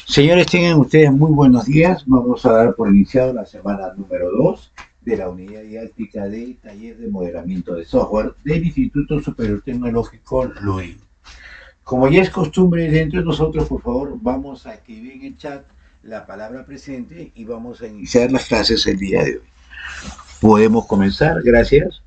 Señores, tengan ustedes muy buenos días. Vamos a dar por iniciado la semana número 2 de la unidad didáctica de taller de modelamiento de software del Instituto Superior Tecnológico LUI. Como ya es costumbre dentro de nosotros, por favor, vamos a escribir en el chat la palabra presente y vamos a iniciar las clases el día de hoy. Podemos comenzar, gracias.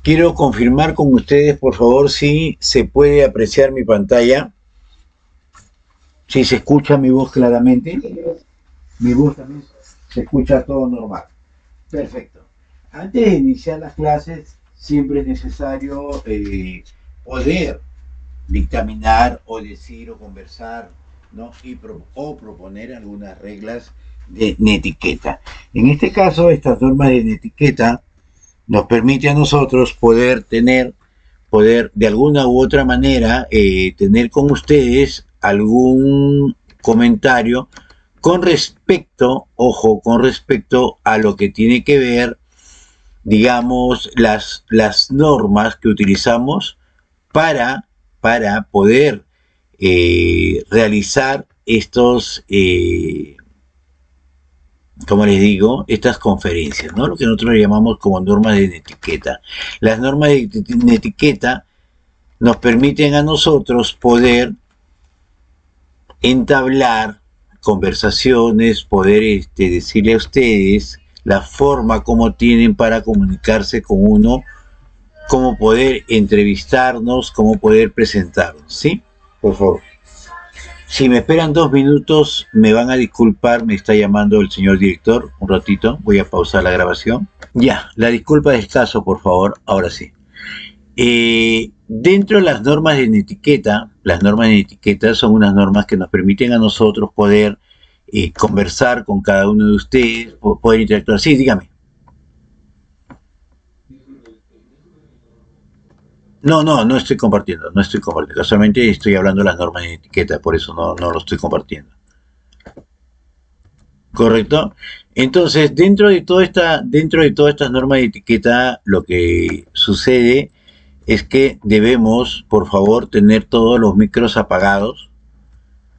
Quiero confirmar con ustedes, por favor, si se puede apreciar mi pantalla, si se escucha mi voz claramente. Mi voz también se escucha todo normal. Perfecto. Antes de iniciar las clases, siempre es necesario poder dictaminar o decir o conversar, ¿no? O proponer algunas reglas de netiqueta. En este caso, estas normas de netiqueta nos permite a nosotros poder de alguna u otra manera tener con ustedes algún comentario con respecto, ojo, con respecto a lo que tiene que ver, digamos, las normas que utilizamos para poder realizar estos, como les digo, estas conferencias, ¿no? Lo que nosotros llamamos como normas de etiqueta. Las normas de etiqueta nos permiten a nosotros poder entablar conversaciones, poder decirle a ustedes la forma como tienen para comunicarse con uno, cómo poder entrevistarnos, cómo poder presentarnos, ¿sí? Por favor. Si me esperan 2 minutos, me van a disculpar, me está llamando el señor director, un ratito, voy a pausar la grabación. Ya, la disculpa de escaso, por favor, ahora sí. Dentro de las normas de etiqueta son unas normas que nos permiten a nosotros poder conversar con cada uno de ustedes, poder interactuar. Sí, dígame. No estoy compartiendo, no estoy compartiendo. Casualmente estoy hablando de las normas de etiqueta, por eso no lo estoy compartiendo. ¿Correcto? Entonces, dentro de todas estas normas de etiqueta, lo que sucede es que debemos, por favor, tener todos los micros apagados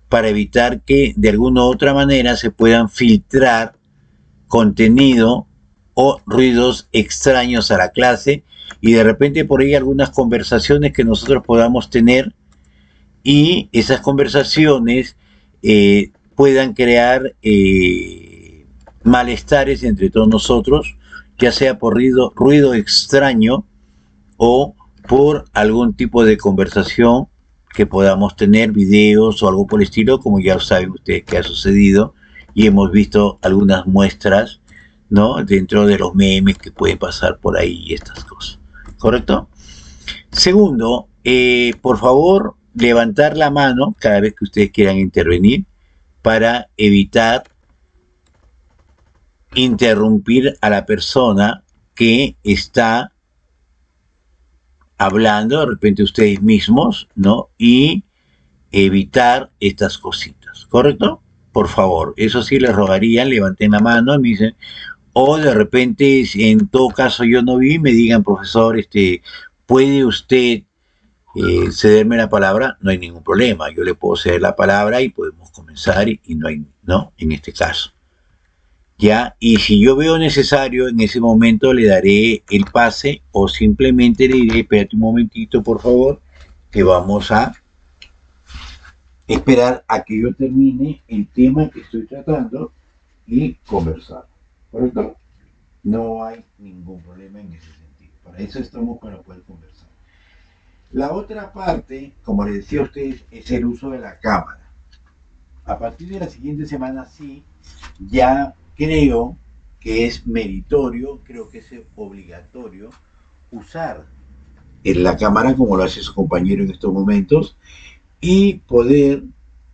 para evitar que de alguna u otra manera se puedan filtrar contenido o ruidos extraños a la clase y de repente por ahí algunas conversaciones que nosotros podamos tener y esas conversaciones puedan crear malestares entre todos nosotros, ya sea por ruido extraño o por algún tipo de conversación que podamos tener, videos o algo por el estilo, como ya saben ustedes que ha sucedido y hemos visto algunas muestras, ¿no? Dentro de los memes que pueden pasar por ahí y estas cosas. ¿Correcto? Segundo, por favor, levantar la mano cada vez que ustedes quieran intervenir para evitar interrumpir a la persona que está hablando, de repente ustedes mismos, ¿no? Y evitar estas cositas, ¿correcto? Por favor, eso sí les rogaría, levanten la mano y me dicen, o de repente, si en todo caso yo no vi, me digan, profesor, ¿puede usted cederme la palabra? No hay ningún problema, yo le puedo ceder la palabra y podemos comenzar y no hay, ¿no? En este caso. ¿Ya? Y si yo veo necesario, en ese momento le daré el pase o simplemente le diré, espérate un momentito, por favor, que vamos a esperar a que yo termine el tema que estoy tratando y conversar. ¿Correcto? No hay ningún problema en ese sentido. Para eso estamos, para poder conversar. La otra parte, como les decía a ustedes, es el uso de la cámara. A partir de la siguiente semana sí, ya creo que es meritorio, creo que es obligatorio usar en la cámara como lo hace su compañero en estos momentos y poder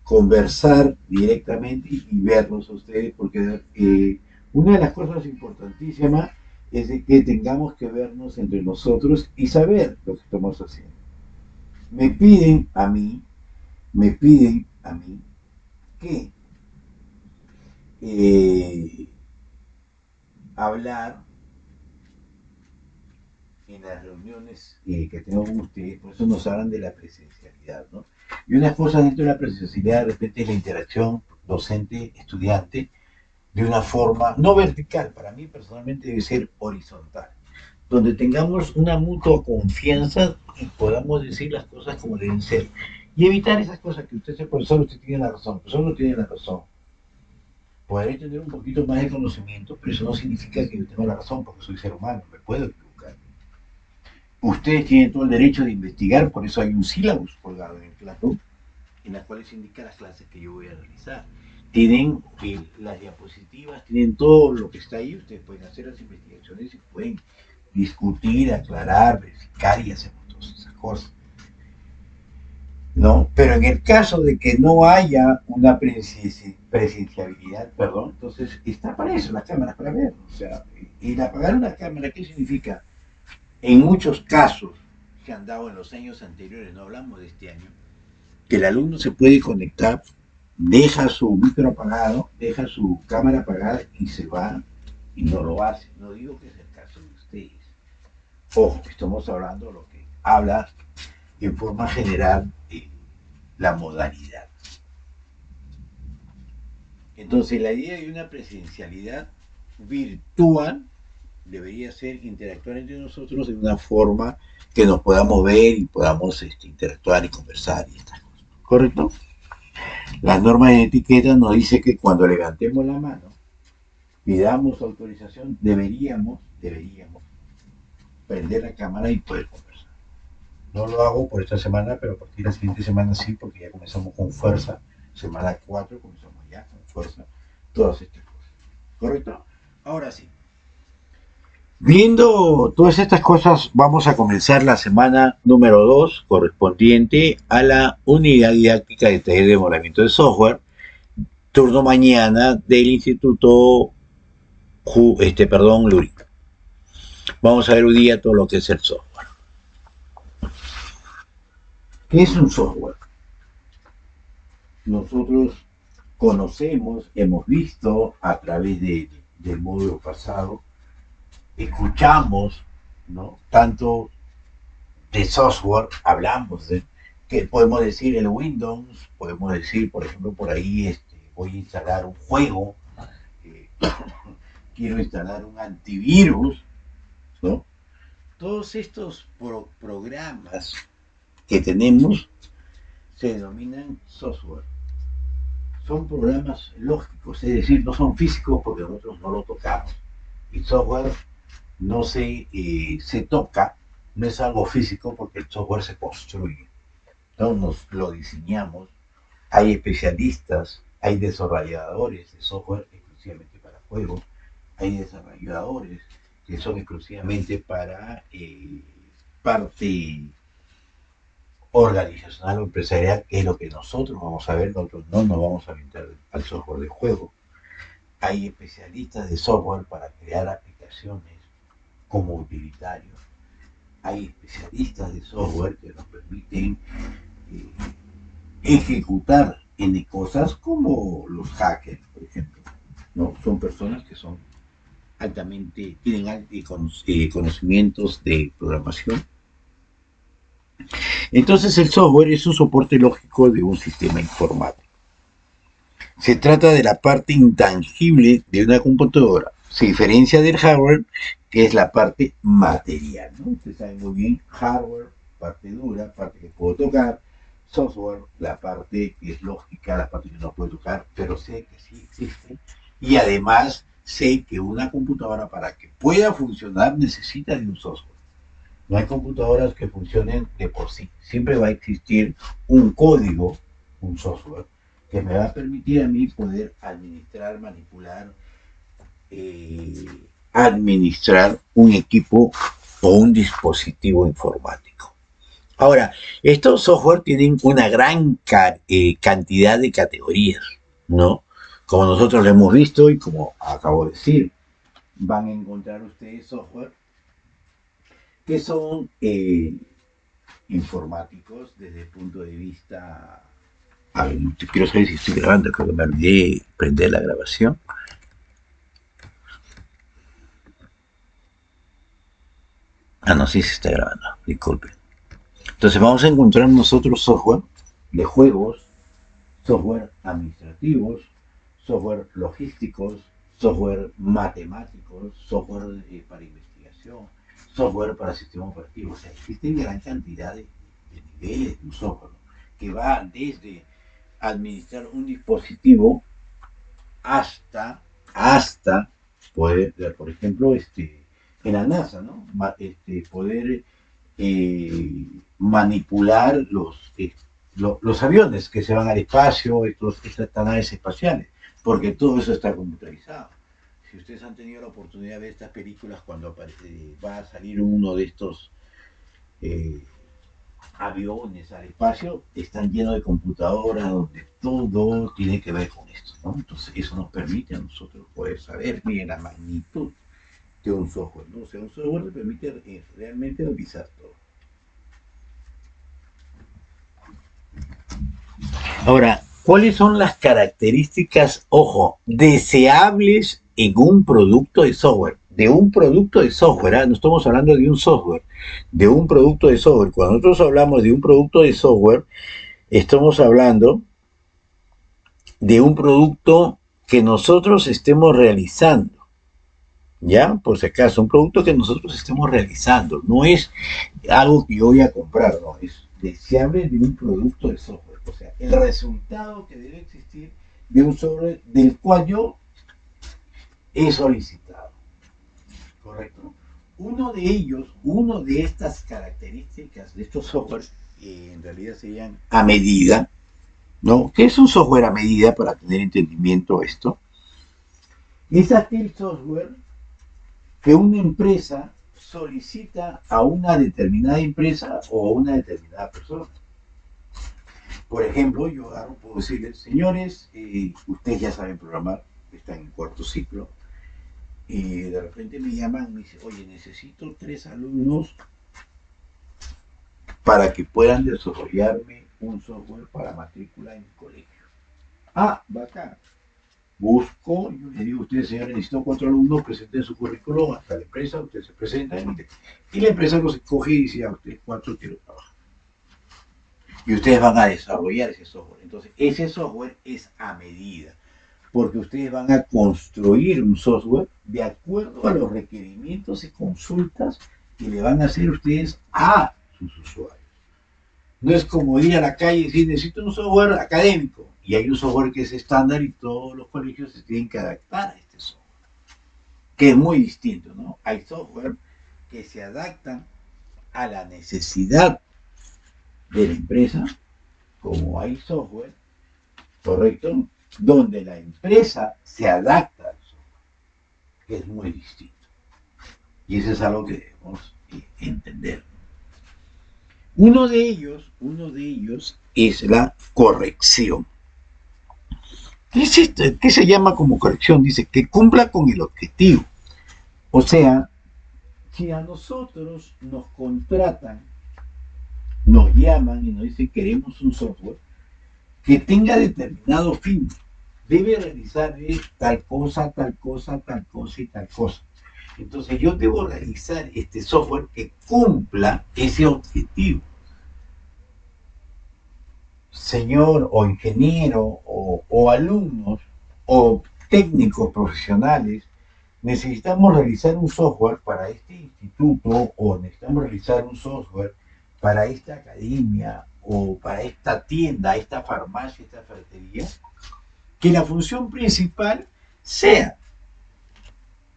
conversar directamente y verlos a ustedes, porque una de las cosas importantísimas es de que tengamos que vernos entre nosotros y saber lo que estamos haciendo. Me piden a mí, me piden a mí que hablar en las reuniones que tengo con ustedes, por eso nos hablan de la presencialidad, ¿no? Y una cosa dentro de la presencialidad de repente es la interacción docente-estudiante de una forma no vertical, para mí personalmente debe ser horizontal, donde tengamos una mutua confianza y podamos decir las cosas como deben ser. Y evitar esas cosas que usted es el profesor, usted tiene la razón, el profesor no tiene la razón. Podré tener un poquito más de conocimiento, pero eso no significa que yo tenga la razón, porque soy ser humano, me puedo equivocar. Ustedes tienen todo el derecho de investigar, por eso hay un sílabus colgado en el Classroom, en las cuales indica las clases que yo voy a realizar. Tienen las diapositivas, tienen todo lo que está ahí, ustedes pueden hacer las investigaciones y pueden discutir, aclarar, verificar y hacer todas esas cosas. ¿No? Pero en el caso de que no haya una presenciabilidad, perdón, entonces está para eso las cámaras, para ver. O sea, el apagar una cámara, ¿qué significa? En muchos casos que han dado en los años anteriores, no hablamos de este año, que el alumno se puede conectar, deja su micro apagado, deja su cámara apagada y se va y no lo hace. No digo que es el caso de ustedes. Ojo, estamos hablando de lo que habla en forma general la modalidad. Entonces, la idea de una presencialidad virtual debería ser interactuar entre nosotros de una forma que nos podamos ver y podamos interactuar y conversar y estas cosas. ¿Correcto? Las normas de etiqueta nos dice que cuando levantemos la mano, pidamos autorización, deberíamos prender la cámara y poder conversar. No lo hago por esta semana, pero a partir de la siguiente semana sí, porque ya comenzamos con fuerza. Semana 4 comenzamos ya con fuerza todas estas cosas. ¿Correcto? Ahora sí. Viendo todas estas cosas, vamos a comenzar la semana número 2 correspondiente a la unidad didáctica de taller de mejoramiento de software, turno mañana del Instituto Luri. Vamos a ver hoy día todo lo que es el software. ¿Qué es un software? Nosotros conocemos, hemos visto a través del módulo pasado, escuchamos, ¿no? Tanto de software, hablamos de que podemos decir el Windows, podemos decir, por ejemplo, por ahí voy a instalar un juego, eh, quiero instalar un antivirus, ¿no? Todos estos programas que tenemos se denominan software. Son programas lógicos, es decir, no son físicos porque nosotros no lo tocamos. El software no se toca, no es algo físico porque el software se construye. No nos lo diseñamos. Hay especialistas, hay desarrolladores de software exclusivamente para juegos, hay desarrolladores que son exclusivamente para parte organizacional o empresarial, que es lo que nosotros vamos a ver, nosotros no nos vamos a aventar al software de juego. Hay especialistas de software para crear aplicaciones como utilitarios. Hay especialistas de software que nos permiten ejecutar N cosas como los hackers, por ejemplo. ¿No? Son personas que son altamente, tienen conocimientos de programación. Entonces el software es un soporte lógico de un sistema informático. Se trata de la parte intangible de una computadora. Se diferencia del hardware, que es la parte material, ¿no? Ustedes saben muy bien, hardware, parte dura, parte que puedo tocar, software, la parte que es lógica, la parte que no puedo tocar, pero sé que sí existe. Y además sé que una computadora para que pueda funcionar necesita de un software. No hay computadoras que funcionen de por sí. Siempre va a existir un código, un software, que me va a permitir a mí poder administrar, manipular, administrar un equipo o un dispositivo informático. Ahora, estos software tienen una gran cantidad de categorías, ¿no? Como nosotros lo hemos visto y como acabo de decir, van a encontrar ustedes software que son informáticos desde el punto de vista A ver, quiero saber si estoy grabando, creo que me olvidé prender la grabación. Ah, no, sí se está grabando, disculpen. Entonces vamos a encontrar nosotros software de juegos, software administrativos, software logísticos, software matemáticos, software para investigación, software para sistemas operativos. O sea, existen gran cantidad de niveles de un software, ¿no? Que va desde administrar un dispositivo hasta poder, por ejemplo, en la NASA, ¿no? Poder manipular los aviones que se van al espacio, estas naves espaciales, porque todo eso está computarizado. Si ustedes han tenido la oportunidad de ver estas películas cuando va a salir uno de estos eh, aviones al espacio, están llenos de computadoras donde todo tiene que ver con esto, ¿no? Entonces eso nos permite a nosotros poder saber, miren, la magnitud de un software, ¿no? O sea, un software te permite realmente realizar todo. Ahora, ¿cuáles son las características, ojo, deseables en un producto de software? De un producto de software, ¿eh? No estamos hablando de un software, de un producto de software. Cuando nosotros hablamos de un producto de software, estamos hablando de un producto que nosotros estemos realizando. ¿Ya? Por si acaso, un producto que nosotros estemos realizando. No es algo que yo voy a comprar, no. Es deseable de un producto de software. O sea, el resultado que debe existir de un software del cual yo he solicitado. ¿Correcto? Uno de estas características de estos softwares, en realidad serían a medida, ¿no? ¿Qué es un software a medida para tener entendimiento esto? Es aquel software que una empresa solicita a una determinada empresa o a una determinada persona. Por ejemplo, yo puedo decirles, señores, ustedes ya saben programar, están en cuarto ciclo, y de repente me llaman y me dicen, oye, necesito 3 alumnos para que puedan desarrollarme un software para matrícula en mi colegio. Ah, bacán. Busco, yo le digo a ustedes, señores, necesito 4 alumnos, presenten su currículum hasta la empresa, ustedes se presentan y la empresa los escoge y dice, a ustedes 4 quiero trabajar. Y ustedes van a desarrollar ese software. Entonces, ese software es a medida, porque ustedes van a construir un software de acuerdo a los requerimientos y consultas que le van a hacer ustedes a sus usuarios. No es como ir a la calle y decir, necesito un software académico, y hay un software que es estándar y todos los colegios se tienen que adaptar a este software, que es muy distinto, ¿no? Hay software que se adaptan a la necesidad de la empresa, como hay software, ¿correcto? Donde la empresa se adapta al software, que es muy distinto. Y eso es algo que debemos entender. Uno de ellos es la corrección. ¿Qué es esto? ¿Qué se llama como corrección? Dice que cumpla con el objetivo. O sea, si a nosotros nos contratan, nos llaman y nos dicen queremos un software que tenga determinado fin, debe realizar tal cosa, tal cosa, tal cosa y tal cosa. Entonces yo debo realizar este software que cumpla ese objetivo. Señor o ingeniero o alumnos o técnicos profesionales, necesitamos realizar un software para este instituto o necesitamos realizar un software para esta academia o para esta tienda, esta farmacia, esta ferretería, que la función principal sea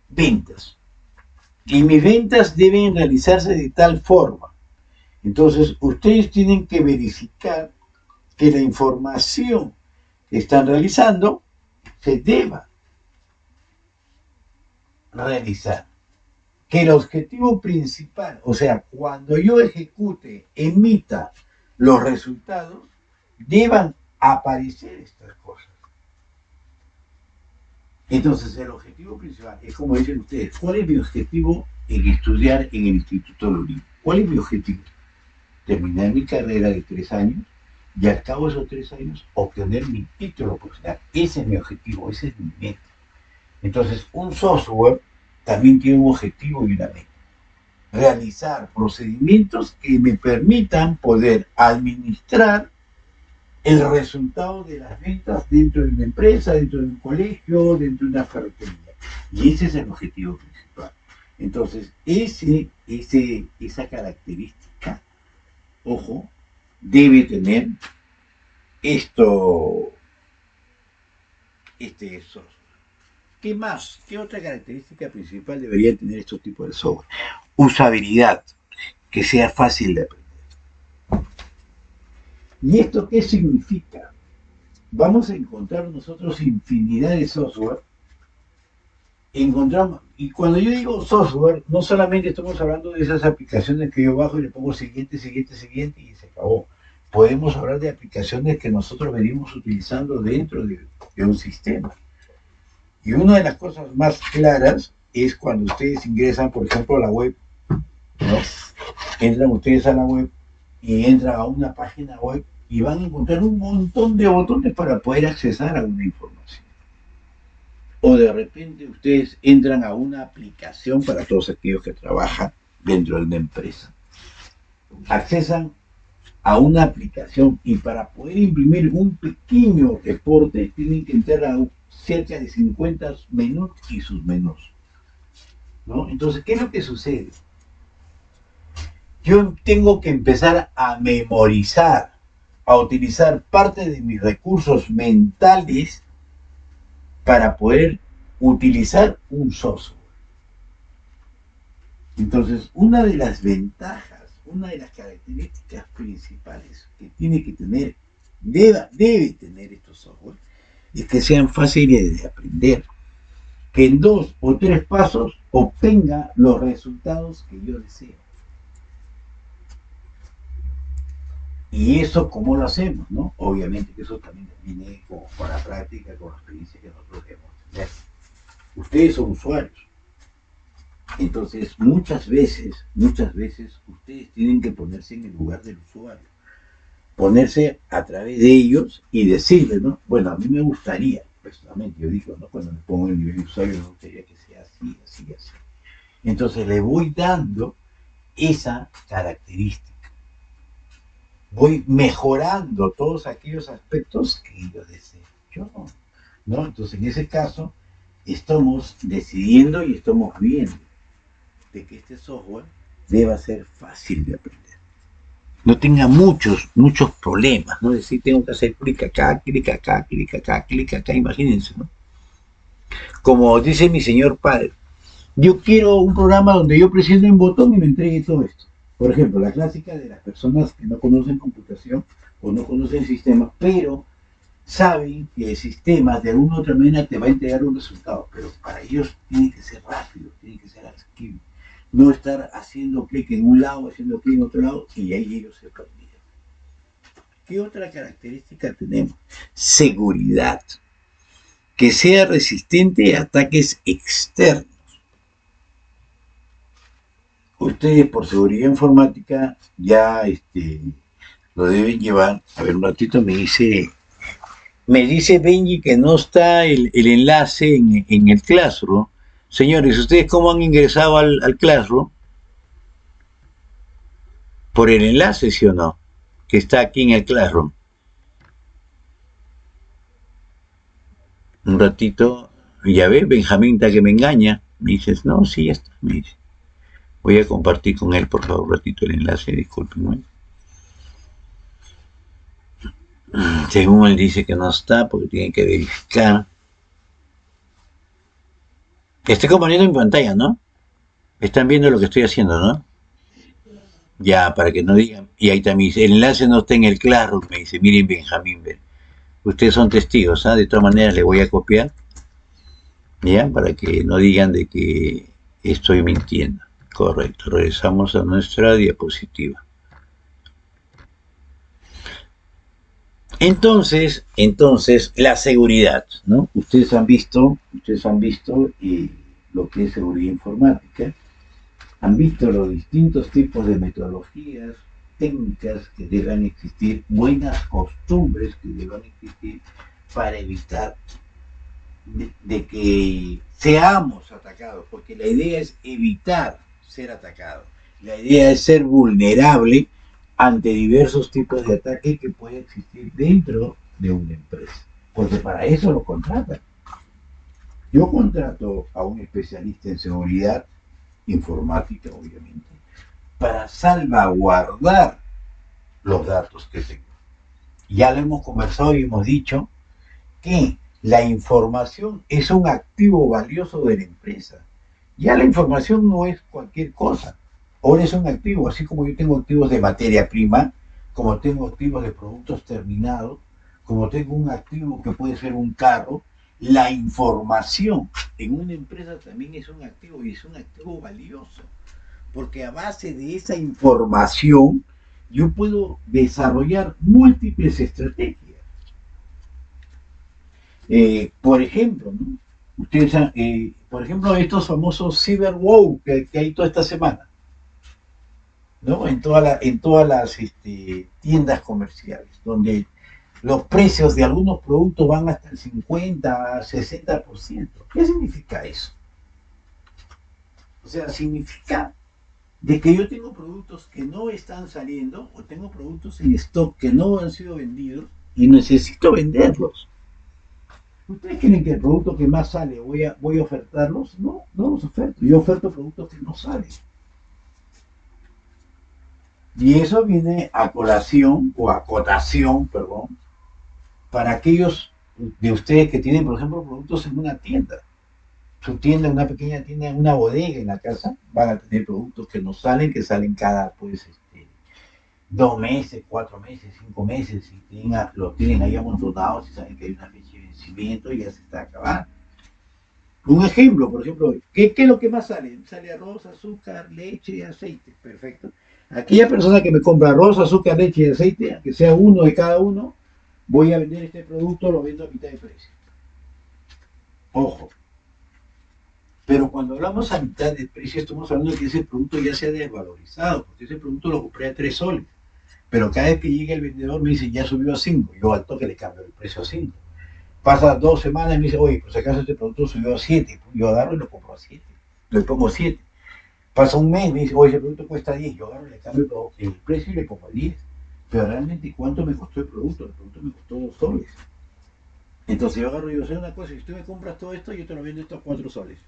ventas. Y mis ventas deben realizarse de tal forma. Entonces, ustedes tienen que verificar que la información que están realizando se deba realizar. Que el objetivo principal, o sea, cuando yo ejecute, emita los resultados, deban aparecer estas cosas. Entonces, el objetivo principal es como dicen ustedes, ¿cuál es mi objetivo en estudiar en el Instituto de Lima? ¿Cuál es mi objetivo? Terminar mi carrera de 3 años y al cabo de esos 3 años obtener mi título profesional. Ese es mi objetivo, ese es mi meta. Entonces, un software también tiene un objetivo y una meta. Realizar procedimientos que me permitan poder administrar el resultado de las ventas dentro de una empresa, dentro de un colegio, dentro de una ferretería. Y ese es el objetivo principal. Entonces, esa característica, ojo, debe tener este software. ¿Qué más? ¿Qué otra característica principal debería tener estos tipos de software? Usabilidad, que sea fácil de aprender. ¿Y esto qué significa? Vamos a encontrar nosotros infinidad de software. Encontramos, y cuando yo digo software, no solamente estamos hablando de esas aplicaciones que yo bajo y le pongo siguiente y se acabó. Podemos hablar de aplicaciones que nosotros venimos utilizando dentro de un sistema. Y una de las cosas más claras es cuando ustedes ingresan, por ejemplo, a la web, ¿no? Entran ustedes a la web y entran a una página web y van a encontrar un montón de botones para poder accesar a una información. O de repente ustedes entran a una aplicación para todos aquellos que trabajan dentro de una empresa. Accesan a una aplicación y para poder imprimir un pequeño reporte tienen que entrar a cerca de 50 menús y sus menús, ¿no? Entonces, ¿qué es lo que sucede? Yo tengo que empezar a memorizar, a utilizar parte de mis recursos mentales para poder utilizar un software. Entonces, una de las ventajas, una de las características principales que tiene que tener, debe tener estos software, es que sean fáciles de aprender, que en 2 o 3 pasos obtenga los resultados que yo deseo. Y eso, ¿cómo lo hacemos? ¿No? Obviamente que eso también viene con la práctica, con la experiencia que nosotros debemos tener. Ustedes son usuarios. Entonces, muchas veces, ustedes tienen que ponerse en el lugar del usuario. Ponerse a través de ellos y decirles, ¿no? Bueno, a mí me gustaría, personalmente, yo digo, ¿no? Cuando me pongo en el nivel de usuario, me gustaría que sea así, así, así. Entonces, le voy dando esa característica. Voy mejorando todos aquellos aspectos que yo deseo. ¿No? Entonces, en ese caso, estamos decidiendo y estamos viendo de que este software deba ser fácil de aprender. No tenga muchos problemas, ¿no? Es decir, tengo que hacer clic acá, imagínense, ¿no? Como dice mi señor padre, yo quiero un programa donde yo presione un botón y me entregue todo esto. Por ejemplo, la clásica de las personas que no conocen computación o no conocen sistemas, pero saben que el sistema de alguna u otra manera te va a entregar un resultado, pero para ellos tiene que ser rápido, tiene que ser asequible. No estar haciendo clic en un lado, haciendo clic en otro lado, y ahí ellos se perdían. ¿Qué otra característica tenemos? Seguridad. Que sea resistente a ataques externos. Ustedes por seguridad informática ya lo deben llevar. A ver, un ratito me dice Benji que no está el enlace en el Classroom. Señores, ¿ustedes cómo han ingresado al Classroom? ¿Por el enlace, sí o no? Que está aquí en el Classroom. Un ratito, ya ves, Benjamín está que me engaña. Me dices, no, sí, ya está. Me dice. Voy a compartir con él, por favor, un ratito el enlace, discúlpenme. Según él dice que no está, porque tiene que verificar. Estoy componiendo en pantalla, ¿no? Están viendo lo que estoy haciendo, ¿no? Ya, para que no digan. Y ahí también dice, el enlace no está en el Classroom, me dice, miren Benjamín, ustedes son testigos, ¿ah? De todas maneras le voy a copiar, ¿ya? Para que no digan de que estoy mintiendo. Correcto, regresamos a nuestra diapositiva. Entonces, la seguridad, ¿no? Ustedes han visto lo que es seguridad informática, han visto los distintos tipos de metodologías técnicas que deban existir, buenas costumbres que deban existir para evitar de que seamos atacados, porque la idea es evitar ser atacados. La idea es ser vulnerable ante diversos tipos de ataques que pueden existir dentro de una empresa, porque para eso lo contratan. Yo contrato a un especialista en seguridad informática, obviamente, para salvaguardar los datos que tengo. Ya lo hemos conversado y hemos dicho que la información es un activo valioso de la empresa. Ya la información no es cualquier cosa. Ahora es un activo, así como yo tengo activos de materia prima, como tengo activos de productos terminados, como tengo un activo que puede ser un carro, la información en una empresa también es un activo y es un activo valioso. Porque a base de esa información yo puedo desarrollar múltiples estrategias. Por ejemplo, ¿no? Ustedes, por ejemplo, estos famosos Cyber Wow que hay toda esta semana, ¿no? En todas las tiendas comerciales, donde los precios de algunos productos van hasta el 50, 60%. ¿Qué significa eso? O sea, significa de que yo tengo productos que no están saliendo o tengo productos en stock que no han sido vendidos y necesito venderlos. ¿Ustedes creen que el producto que más sale voy a ofertarlos? No, no los oferto. Yo oferto productos que no salen. Y eso viene a colación o a cotación, perdón, para aquellos de ustedes que tienen, por ejemplo, productos en una tienda. Su tienda, una pequeña tienda, en una bodega en la casa, van a tener productos que no salen, que salen cada, pues, 2 meses, 4 meses, 5 meses, y los tienen ahí amontonados y saben que hay una fecha de vencimiento y ya se está acabando. Un ejemplo, por ejemplo, ¿qué es lo que más sale? Sale arroz, azúcar, leche y aceite. Perfecto. Aquella persona que me compra arroz, azúcar, leche y aceite, aunque sea uno de cada uno, voy a vender este producto, lo vendo a mitad de precio. Ojo. Pero cuando hablamos a mitad de precio, estamos hablando de que ese producto ya se ha desvalorizado, porque ese producto lo compré a 3 soles. Pero cada vez que llega el vendedor me dice, ya subió a 5. Yo al toque le cambio el precio a 5. Pasa 2 semanas y me dice, oye, pues acaso este producto subió a 7. Yo agarro y lo compro a 7. Le pongo 7. Pasa un mes, me dice, oye, ese producto cuesta 10. Yo agarro y le cambio el precio y le pongo 10. Pero realmente, ¿cuánto me costó el producto? El producto me costó 2 soles. Entonces yo agarro y digo, sé una cosa, si tú me compras todo esto, yo te lo vendo estos 4 soles.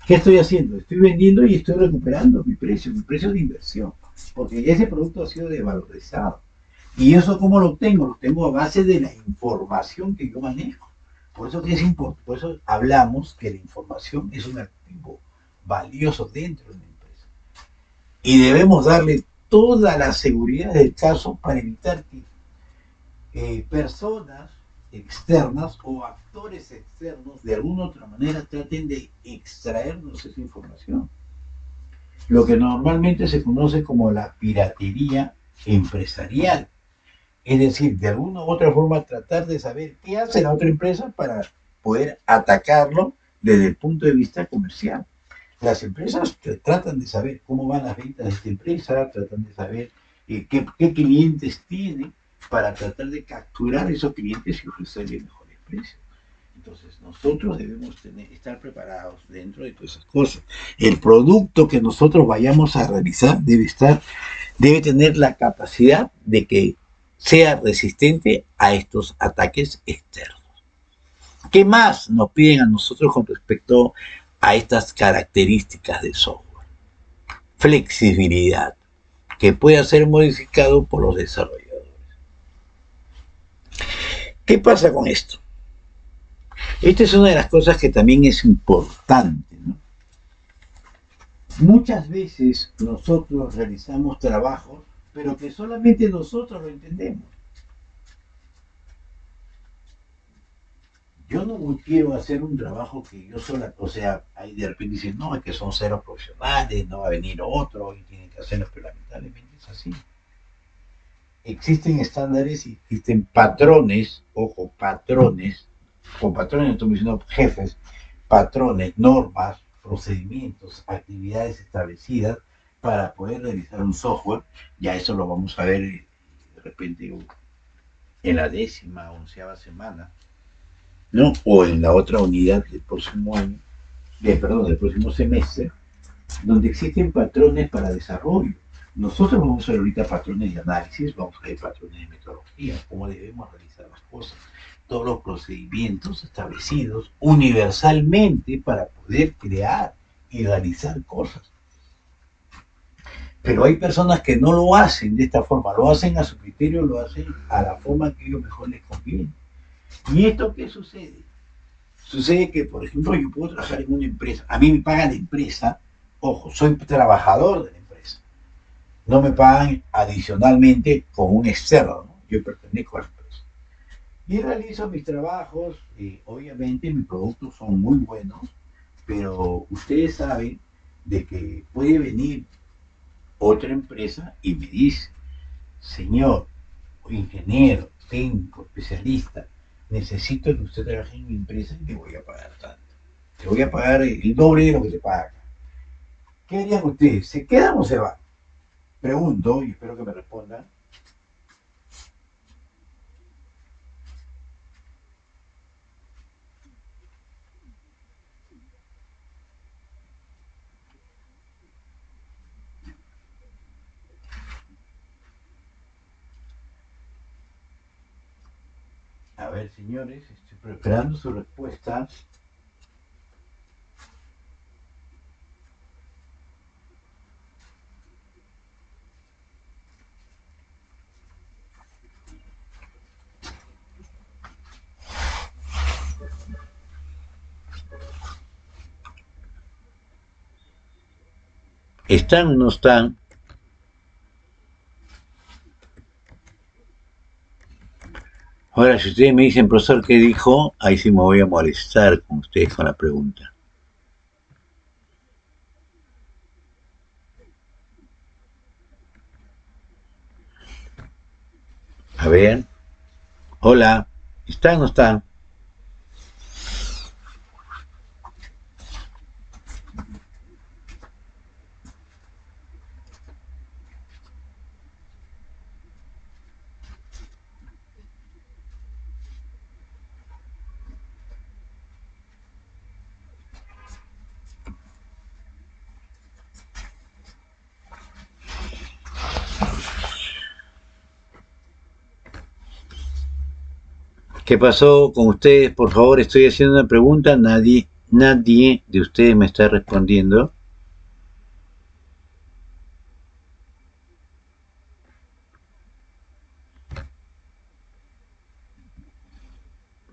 ¿Qué estoy haciendo? Estoy vendiendo y estoy recuperando mi precio de inversión, porque ese producto ha sido desvalorizado. ¿Y eso cómo lo obtengo? Lo obtengo a base de la información que yo manejo. Por eso que es importante, por eso hablamos que la información es un activo valioso dentro de una empresa. Y debemos darle toda la seguridad del caso para evitar que personas externas o actores externos de alguna otra manera traten de extraernos esa información. Lo que normalmente se conoce como la piratería empresarial. Es decir, de alguna u otra forma tratar de saber qué hace la otra empresa para poder atacarlo desde el punto de vista comercial. Las empresas tratan de saber cómo van las ventas de esta empresa, tratan de saber qué clientes tienen para tratar de capturar esos clientes y ofrecerles mejores precios. Entonces nosotros debemos estar preparados dentro de todas esas cosas. El producto que nosotros vayamos a realizar debe tener la capacidad de que sea resistente a estos ataques externos. ¿Qué más nos piden a nosotros con respecto a estas características de software? Flexibilidad, que pueda ser modificado por los desarrolladores. ¿Qué pasa con esto? Esta es una de las cosas que también es importante, ¿no? Muchas veces nosotros realizamos trabajos, pero que solamente nosotros lo entendemos. Yo no quiero hacer un trabajo que yo sola, o sea, ahí de repente dicen, no, es que son 0 profesionales, no va a venir otro y tienen que hacerlo, pero lamentablemente es así. Existen estándares y existen patrones, ojo, patrones, con patrones no estoy diciendo jefes, patrones, normas, procedimientos, actividades establecidas para poder realizar un software. Ya eso lo vamos a ver de repente en la 10ª, 11ª semana, ¿no? O en la otra unidad del próximo año, del próximo semestre, donde existen patrones para desarrollo. Nosotros vamos a ver ahorita patrones de análisis, vamos a ver patrones de metodología, cómo debemos realizar las cosas, todos los procedimientos establecidos universalmente para poder crear y realizar cosas. Pero hay personas que no lo hacen de esta forma, lo hacen a su criterio, lo hacen a la forma que a ellos mejor les conviene. ¿Y esto qué sucede? Sucede que, por ejemplo, yo puedo trabajar en una empresa, a mí me paga la empresa, ojo, soy trabajador de la empresa, no me pagan adicionalmente con un externo, ¿no? Yo pertenezco a la empresa. Y realizo mis trabajos, y obviamente mis productos son muy buenos, pero ustedes saben de que puede venir otra empresa y me dice, señor, ingeniero, técnico, especialista, necesito que usted trabaje en mi empresa y le voy a pagar tanto. Te voy a pagar el doble de lo que te paga. ¿Qué harían ustedes? ¿Se quedan o se van? Pregunto y espero que me respondan. A ver, señores, estoy preparando su respuesta. ¿Están o no están? Ahora, si ustedes me dicen, profesor, ¿qué dijo? Ahí sí me voy a molestar con ustedes con la pregunta. A ver. Hola. ¿Están o no están? ¿Qué pasó con ustedes? Por favor, estoy haciendo una pregunta. Nadie de ustedes me está respondiendo.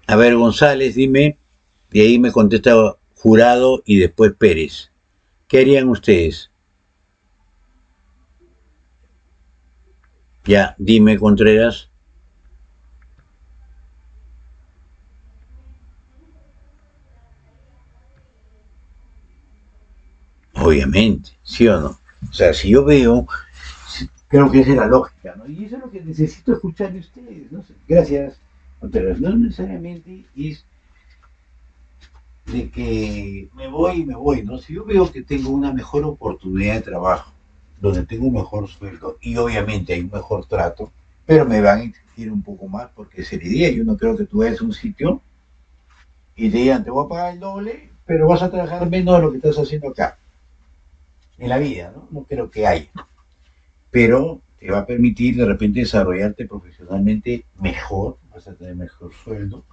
A ver, González, dime. Y ahí me contesta Jurado y después Pérez. ¿Qué harían ustedes? Ya, dime, Contreras. Obviamente, ¿sí o no? O sea, si yo veo, creo que esa es la lógica, ¿no? Y eso es lo que necesito escuchar de ustedes, ¿no? Gracias, Contreras. No necesariamente es de que me voy, ¿no? Si yo veo que tengo una mejor oportunidad de trabajo, donde tengo un mejor sueldo y obviamente hay un mejor trato, pero me van a exigir un poco más porque ese día yo no creo que tú vayas a un sitio y te digan, te voy a pagar el doble, pero vas a trabajar menos de lo que estás haciendo acá, en la vida, ¿no? No creo que haya. Pero te va a permitir de repente desarrollarte profesionalmente mejor, vas a tener mejor sueldo,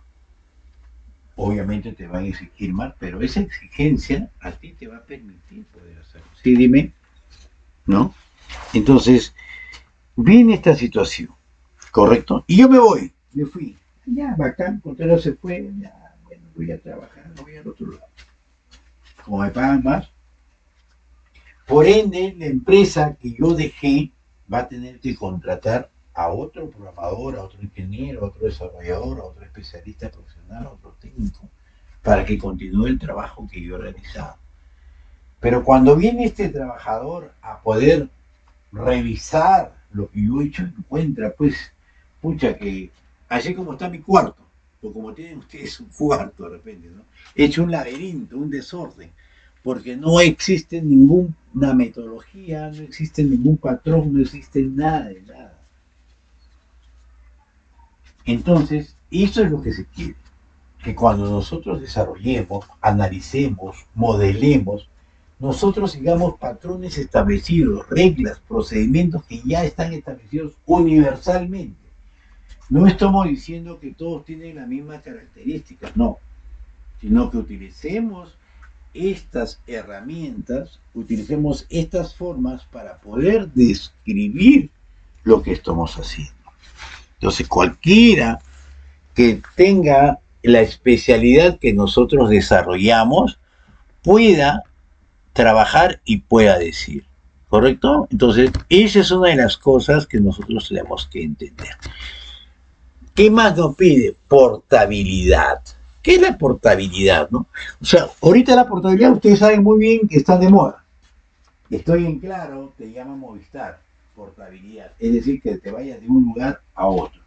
obviamente te van a exigir más, pero esa exigencia a ti te va a permitir poder hacerlo. Sí, dime, ¿no? Entonces, viene esta situación, ¿correcto? Y yo me voy, me fui. Ya, bacán, Contreras se fue, ya, bueno, voy a trabajar, voy al otro lado. Como me pagan más, por ende, la empresa que yo dejé va a tener que contratar a otro programador, a otro ingeniero, a otro desarrollador, a otro especialista profesional, a otro técnico, para que continúe el trabajo que yo he realizado. Pero cuando viene este trabajador a poder revisar lo que yo he hecho, encuentra, pues, pucha, que así como está mi cuarto, o como tienen ustedes un cuarto de repente, ¿no? He hecho un laberinto, un desorden, porque no existe ninguna metodología, no existe ningún patrón, no existe nada de nada. Entonces, eso es lo que se quiere, que cuando nosotros desarrollemos, analicemos, modelemos, nosotros sigamos patrones establecidos, reglas, procedimientos que ya están establecidos universalmente. No estamos diciendo que todos tienen las mismas características, no, sino que utilicemos estas herramientas, utilicemos estas formas para poder describir lo que estamos haciendo. Entonces, cualquiera que tenga la especialidad que nosotros desarrollamos pueda trabajar y pueda decir, ¿correcto? Entonces, esa es una de las cosas que nosotros tenemos que entender. ¿Qué más nos pide? Portabilidad. ¿Qué es la portabilidad, no? O sea, ahorita la portabilidad ustedes saben muy bien que está de moda. Estoy en Claro, te llama Movistar, portabilidad. Es decir, que te vayas de un lugar a otro.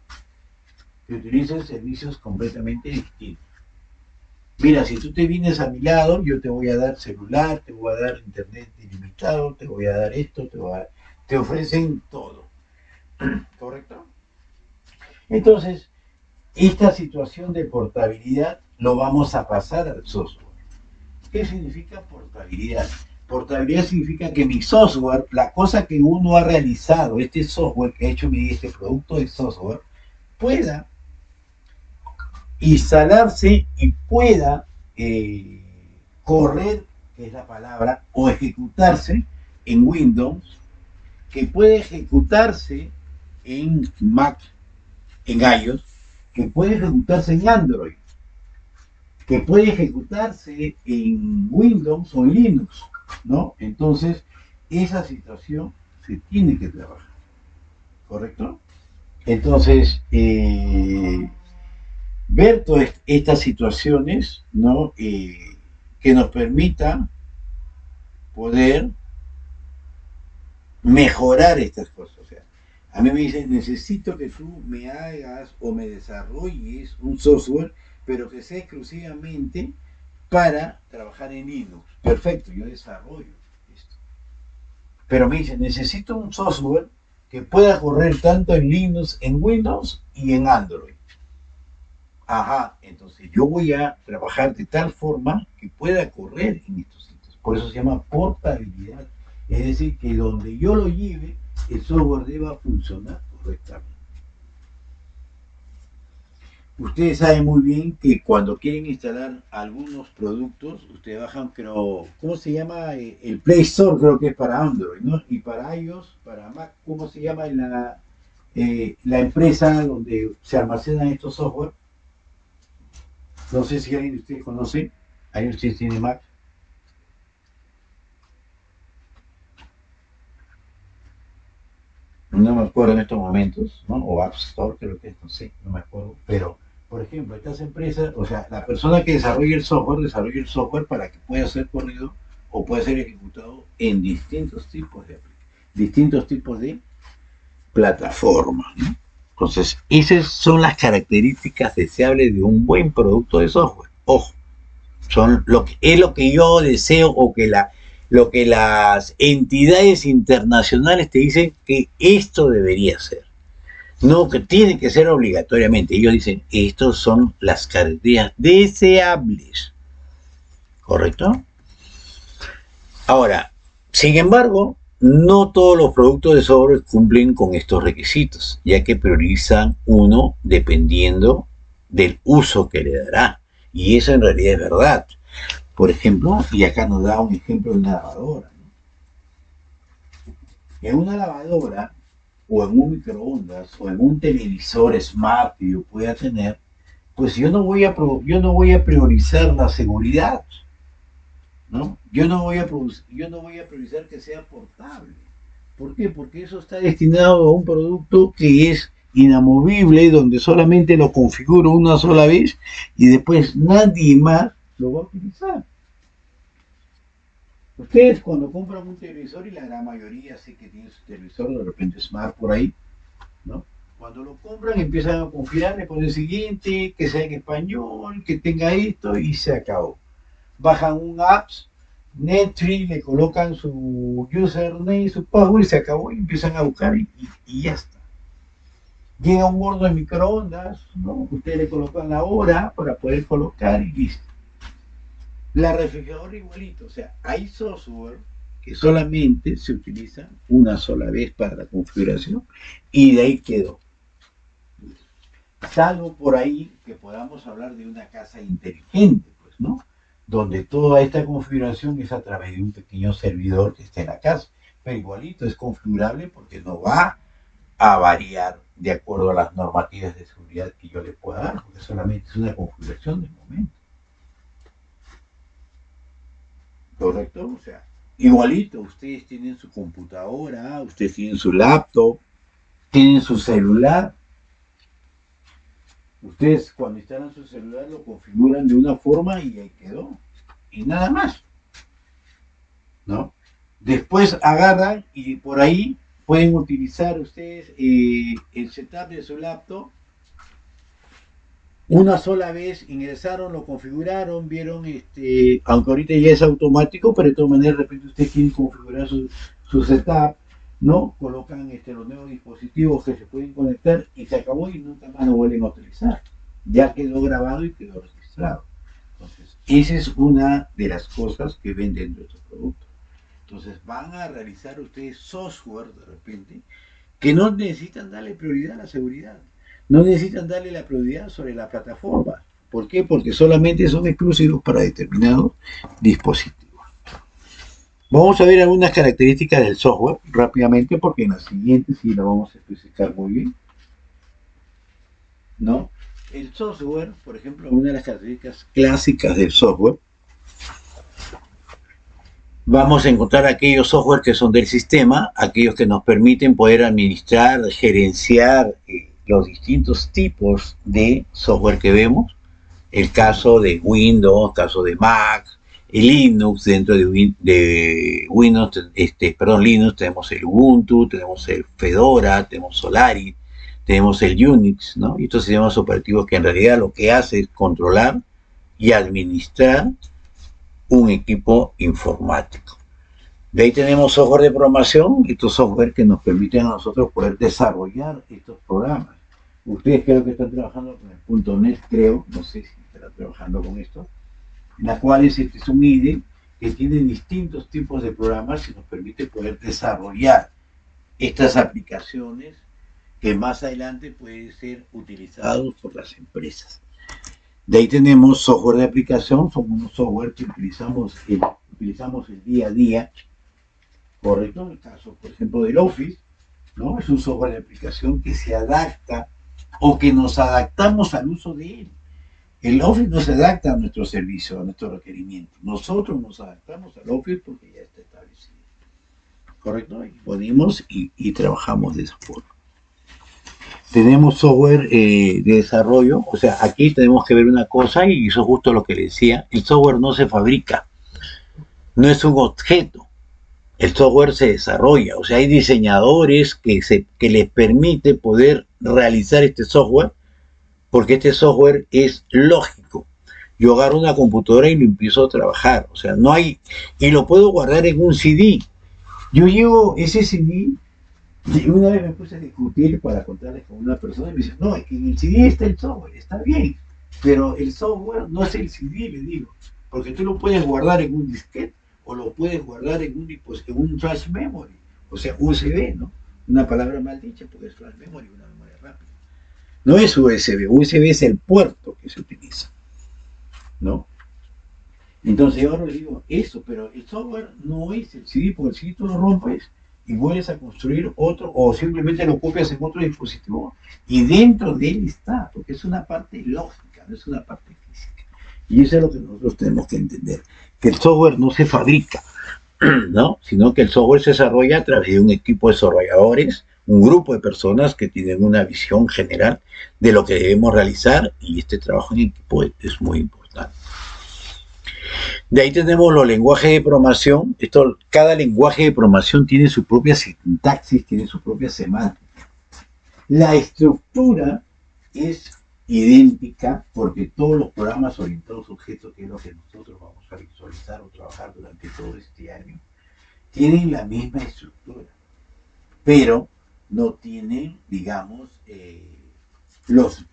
Que utilices servicios completamente distintos. Mira, si tú te vienes a mi lado, yo te voy a dar celular, te voy a dar internet ilimitado, te voy a dar esto, te ofrecen todo. ¿Correcto? Entonces, esta situación de portabilidad lo vamos a pasar al software. ¿Qué significa portabilidad? Portabilidad significa que mi software, la cosa que uno ha realizado, este software que ha hecho este producto de software, pueda instalarse y pueda correr, que es la palabra, o ejecutarse en Windows, que puede ejecutarse en Mac, en iOS, que puede ejecutarse en Android, que puede ejecutarse en Windows o en Linux, ¿no? Entonces, esa situación se tiene que trabajar, ¿correcto? Entonces, ver todas estas situaciones, ¿no? Que nos permita poder mejorar estas cosas. O sea, a mí me dicen, necesito que tú me hagas o me desarrolles un software, pero que sea exclusivamente para trabajar en Linux. Perfecto, yo desarrollo esto. Pero me dicen, necesito un software que pueda correr tanto en Linux, en Windows y en Android. Ajá, entonces yo voy a trabajar de tal forma que pueda correr en estos sitios. Por eso se llama portabilidad. Es decir, que donde yo lo lleve, el software deba funcionar correctamente. Ustedes saben muy bien que cuando quieren instalar algunos productos, ustedes bajan, pero ¿cómo se llama? El Play Store creo que es para Android, ¿no? Y para iOS, para Mac, ¿cómo se llama la empresa donde se almacenan estos software? No sé si alguien de ustedes conoce. ¿Alguien de ustedes tiene Mac? No me acuerdo en estos momentos, ¿no? O App Store, creo que es, no sé, no me acuerdo. Pero, por ejemplo, estas empresas, o sea, la persona que desarrolla el software para que pueda ser corrido o pueda ser ejecutado en distintos tipos de plataformas, ¿no? Entonces, esas son las características deseables de un buen producto de software. Ojo, son es lo que yo deseo o que lo que las entidades internacionales te dicen que esto debería ser. No que tiene que ser obligatoriamente. Ellos dicen, estos son las características deseables. ¿Correcto? Ahora, sin embargo, no todos los productos de software cumplen con estos requisitos, ya que priorizan uno dependiendo del uso que le dará. Y eso en realidad es verdad. Por ejemplo, y acá nos da un ejemplo de una lavadora, ¿no? En una lavadora, o en un microondas, o en un televisor smart que yo pueda tener, pues yo no voy a priorizar la seguridad, ¿no? Yo no voy a priorizar que sea portable. ¿Por qué? Porque eso está destinado a un producto que es inamovible, donde solamente lo configuro una sola vez y después nadie más lo va a utilizar. Ustedes cuando compran un televisor, y la gran mayoría sé que tiene su televisor de repente smart por ahí, ¿no? Cuando lo compran empiezan a confiar, le ponen el siguiente, que sea en español, que tenga esto y se acabó. Bajan un apps NetTree, le colocan su username, su password y se acabó y empiezan a buscar y ya está. Llega un horno de microondas, ¿no? Ustedes le colocan la hora para poder colocar y listo. La refrigeradora igualito, o sea, hay software que solamente se utiliza una sola vez para la configuración y de ahí quedó. Salvo por ahí que podamos hablar de una casa inteligente, pues, ¿no? Donde toda esta configuración es a través de un pequeño servidor que esté en la casa. Pero igualito es configurable porque no va a variar de acuerdo a las normativas de seguridad que yo le pueda dar, porque solamente es una configuración del momento. ¿Correcto? O sea, igualito, ustedes tienen su computadora, ustedes tienen su laptop, tienen su celular. Ustedes cuando instalan su celular lo configuran de una forma y ahí quedó. Y nada más, ¿no? Después agarran y por ahí pueden utilizar ustedes el setup de su laptop. Una sola vez ingresaron, lo configuraron, vieron, aunque ahorita ya es automático, pero de todas maneras de repente ustedes quieren configurar su setup, ¿no? Colocan los nuevos dispositivos que se pueden conectar y se acabó y nunca más lo vuelven a utilizar. Ya quedó grabado y quedó registrado. Entonces, esa es una de las cosas que ven dentro de estos productos. Entonces, van a realizar ustedes software de repente que no necesitan darle prioridad a la seguridad. No necesitan darle la prioridad sobre la plataforma. ¿Por qué? Porque solamente son exclusivos para determinados dispositivos. Vamos a ver algunas características del software rápidamente, porque en la siguiente sí la vamos a especificar muy bien, ¿no? El software, por ejemplo, una de las características clásicas del software, vamos a encontrar aquellos software que son del sistema, aquellos que nos permiten poder administrar, gerenciar los distintos tipos de software que vemos. El caso de Windows, el caso de Mac, el Linux, dentro de Windows, Linux, tenemos el Ubuntu, tenemos el Fedora, tenemos Solaris, tenemos el Unix, ¿no? Y estos sistemas operativos que en realidad lo que hace es controlar y administrar un equipo informático. De ahí tenemos software de programación, estos software que nos permiten a nosotros poder desarrollar estos programas. Ustedes creo que están trabajando con el .NET, creo, no sé si estarán trabajando con esto, en las cuales este es un IDE que tiene distintos tipos de programas que nos permite poder desarrollar estas aplicaciones que más adelante pueden ser utilizados por las empresas. De ahí tenemos software de aplicación, son unos software que utilizamos el día a día, correcto, en el caso, por ejemplo, del Office, ¿no? Es un software de aplicación que se adapta o que nos adaptamos al uso de él. El Office no se adapta a nuestro servicio, a nuestro requerimiento. Nosotros nos adaptamos al Office porque ya está establecido. ¿Correcto? Y ponemos y trabajamos de esa forma. Tenemos software de desarrollo, o sea, aquí tenemos que ver una cosa y eso es justo lo que le decía, el software no se fabrica, no es un objeto, el software se desarrolla, o sea, hay diseñadores que les permite poder realizar este software, porque este software es lógico. Yo agarro una computadora y lo empiezo a trabajar, o sea, no hay, y lo puedo guardar en un CD. Yo llevo ese CD, y una vez me puse a discutir para contarles con una persona y me dice, no, es que en el CD está el software, está bien, pero el software no es el CD, le digo, porque tú lo puedes guardar en un disquete o lo puedes guardar en un flash memory, o sea, USB, ¿no? Una palabra mal dicha porque es flash memory, una memoria rápida. No es USB, USB es el puerto que se utiliza, ¿no? Entonces yo ahora le digo eso, pero el software no es el CD, porque el CD tú lo rompes y vuelves a construir otro, o simplemente lo copias en otro dispositivo y dentro de él está, porque es una parte lógica, no es una parte física. Y eso es lo que nosotros tenemos que entender, que el software no se fabrica, ¿no? Sino que el software se desarrolla a través de un equipo de desarrolladores, un grupo de personas que tienen una visión general de lo que debemos realizar, y este trabajo en equipo es muy importante. De ahí tenemos los lenguajes de programación. Cada lenguaje de programación tiene su propia sintaxis, tiene su propia semántica. La estructura es idéntica, porque todos los programas orientados a objetos, que es lo que nosotros vamos a visualizar o trabajar durante todo este año, tienen la misma estructura, pero no tienen, digamos,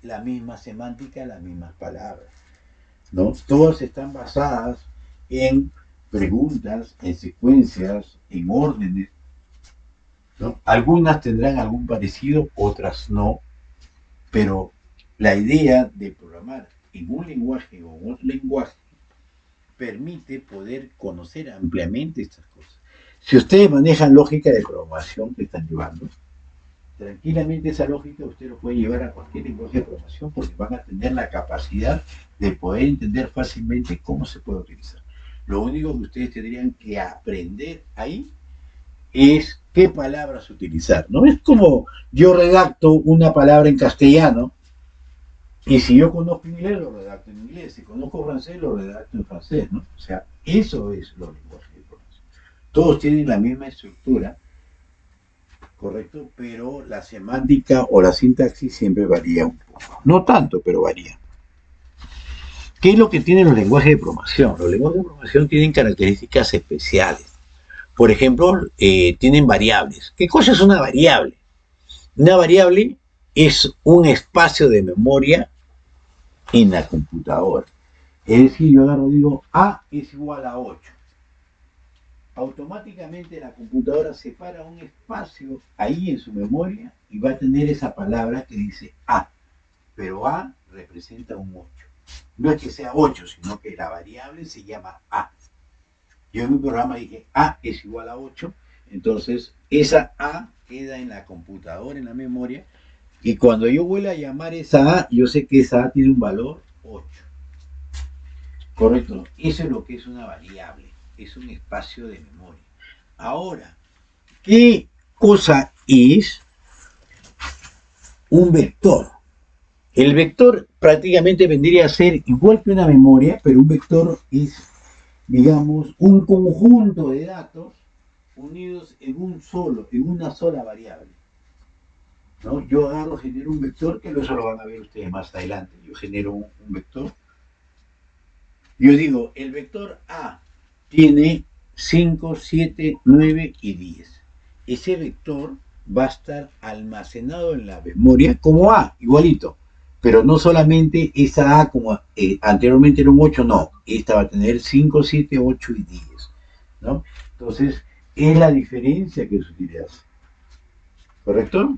la misma semántica, las mismas palabras, ¿no? Todas están basadas en preguntas, en secuencias, en órdenes, ¿no? Algunas tendrán algún parecido, otras no, pero la idea de programar en un lenguaje o en otro lenguaje permite poder conocer ampliamente estas cosas. Si ustedes manejan lógica de programación que están llevando, tranquilamente esa lógica usted lo puede llevar a cualquier lenguaje de programación porque van a tener la capacidad de poder entender fácilmente cómo se puede utilizar. Lo único que ustedes tendrían que aprender ahí es qué palabras utilizar, ¿no? Es como yo redacto una palabra en castellano y si yo conozco inglés, lo redacto en inglés, si conozco francés, lo redacto en francés, ¿no? O sea, eso es los lenguajes de programación. Todos tienen la misma estructura, correcto, pero la semántica o la sintaxis siempre varía un poco. No tanto, pero varía. ¿Qué es lo que tienen los lenguajes de programación? Los lenguajes de programación tienen características especiales. Por ejemplo, tienen variables. ¿Qué cosa es una variable? Una variable es un espacio de memoria en la computadora. Es decir, yo agarro y digo A es igual a 8. Automáticamente la computadora separa un espacio ahí en su memoria y va a tener esa palabra que dice A, pero A representa un 8. No es que sea 8, sino que la variable se llama A. Yo en mi programa dije A es igual a 8, entonces esa A queda en la computadora, en la memoria, y cuando yo vuelva a llamar esa A, yo sé que esa A tiene un valor 8. Correcto, eso es lo que es una variable, es un espacio de memoria. Ahora, ¿qué cosa es un vector? El vector prácticamente vendría a ser igual que una memoria, pero un vector es, digamos, un conjunto de datos unidos en una sola variable, ¿no? Yo agarro, genero un vector, que eso lo van a ver ustedes más adelante. Yo genero un vector. Yo digo, el vector A tiene 5, 7, 9 y 10. Ese vector va a estar almacenado en la memoria como A, igualito. Pero no solamente esa A como anteriormente era un 8, no. Esta va a tener 5, 7, 8 y 10, ¿no? Entonces, es la diferencia que se utiliza. ¿Correcto?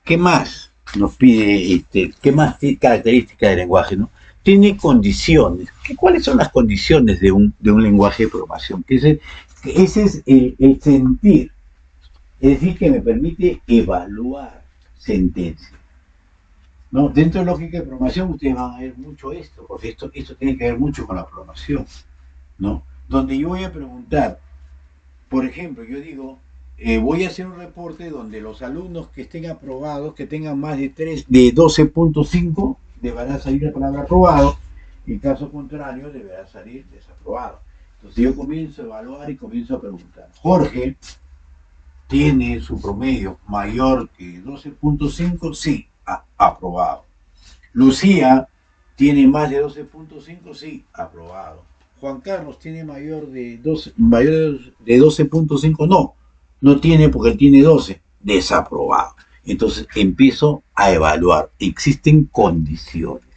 ¿Qué más nos pide, qué más características del lenguaje, ¿no? Tiene condiciones. ¿Cuáles son las condiciones de un lenguaje de programación? Ese es el sentir, es decir, que me permite evaluar sentencias, ¿no? Dentro de lógica de programación ustedes van a ver mucho esto, porque esto tiene que ver mucho con la programación, ¿no? Donde yo voy a preguntar, por ejemplo, yo digo, voy a hacer un reporte donde los alumnos que estén aprobados, que tengan más de 12.5, deberá salir la palabra aprobado, y caso contrario, deberá salir desaprobado. Entonces yo comienzo a evaluar y comienzo a preguntar. Jorge tiene su promedio mayor que 12.5, sí, aprobado. Lucía tiene más de 12.5, sí, aprobado. Juan Carlos tiene mayor de 12.5, no, no tiene porque él tiene 12, desaprobado. Entonces empiezo a evaluar, existen condiciones,